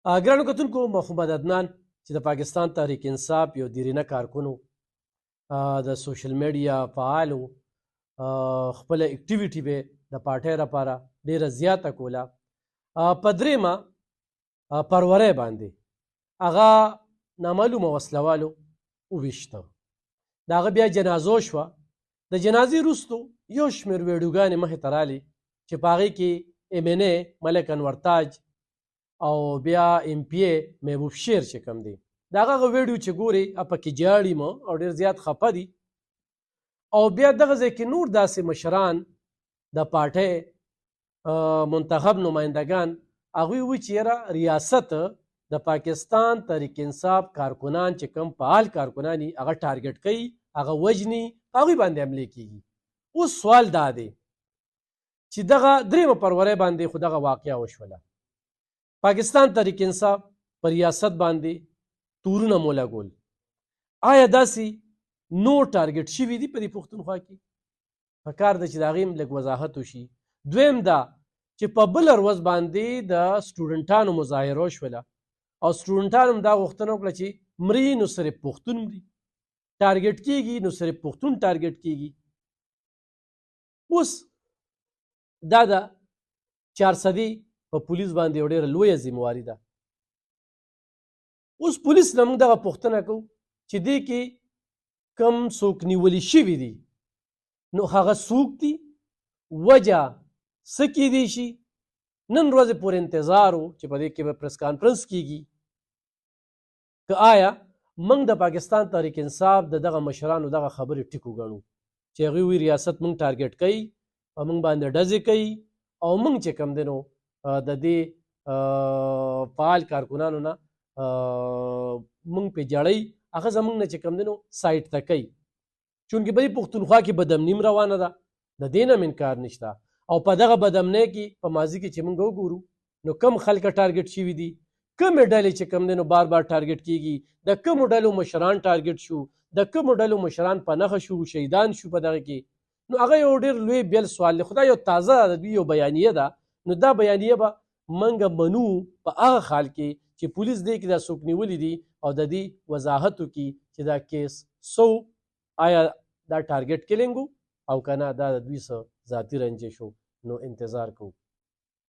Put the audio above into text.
ګرانو کتونکو محمد عدنان چې د پاکستان تحریک انصاف یو دیرینه کارکونو د سوشل میډیا فعالو خپله اکټیویټي به د پارټۍ لپاره ډیره زیاته کوله په درېیمه پرورۍ باندې هغه نامعلومه وسلوالو وویشته د هغه بیا جنازو شوه د جنازې وروستو یو شمېر ویډیوګانې مخې ته رالې چې په هغې کې MNA ملک انور تاج او بیا MPA محبوب شیر چې کوم دی د هغه ویډیو چې ګورې پکې جاړي مه او ډېر زیات خفه دي او بیا دغه ځای کې نور داسې مشران د پارټۍ منتخب نمایندګان هغوی وایي چې یاره ریاست د پاکستان تحریک انصاف کارکنان چې کوم فعال کارکنان دي هغه ټارګټ کوي هغه وژني هغوی باندې حملې کیږي اوس سوال دا دی چې دغه درېیمه پرورۍ باندې خو دغه واقعه وشوله پاکستان تحریک انصاف په ریاست باندې تورونه مو لګول آیا داسې نور ټارګټ شوي دي په دې پښتونخوا کې پکار ده چې د هغې هم لږ وضاحت وشي دویم دا چې په بله ورځ باندې د سټوډنټانو مظاهره وشوله او سټوډنټانو هم دا غوښتنه وکړه چې مري نو صرف پښتون مري ټارګټ کیږي نو صرف پښتون ټارګټ کیږي اوس دا د چارسدي په پولیس باندې یو ډېره لویه ذمواري ده اوس پولیس نه موږ دغه پوښتنه کوو چې دې کې کم څوک نیولي شوي دي نو هغه څوک دي وجه څه کیدی شي نن ورځې پورې انتظار و چې په دې کې به پریس کانفرنس کیږي که آیا موږ د پاکستان تحریک انصاف د دغه مشرانو دغه خبرې ټیکو ګڼو چې هغوی وایي ریاست موږ ټارګټ کوي او موږ باندې ډزې کوي او موږ چې کوم دی نو د دې فعال کارکنانو نه موږ پې جړی هغه زموږ نه چې کوم دی نو سایټ ته کوي چونکې په دې پښتونخوا کې بدامني روانه ده د دې نه هم انکار نشته او په دغه بدامنۍ کې په ماضي کې چې موږ وګورو نو کم خلکه ټارګټ شوي دي کمې ډلې چې کوم دی نو بار بار ټارګټ کیږي د کمو ډلو مشران ټارګټ شو د کمو ډلو مشران په نښه شو شهیدان شو په دغه کې نو هغه یو ډېر لوی بیل سوال دی خو دا یو تازه د دوی یو بیانیه ده نو دا بیانیه به موږ منو په هغه حال کې چې پولیس دې کې دا څوک نیولي دي او د دې وضاحت وکړي چې دا کیس سو آیا دا ټارګټ کلینګ او که نه دا د دوی څه ذاتي رنجش نو انتظار کوو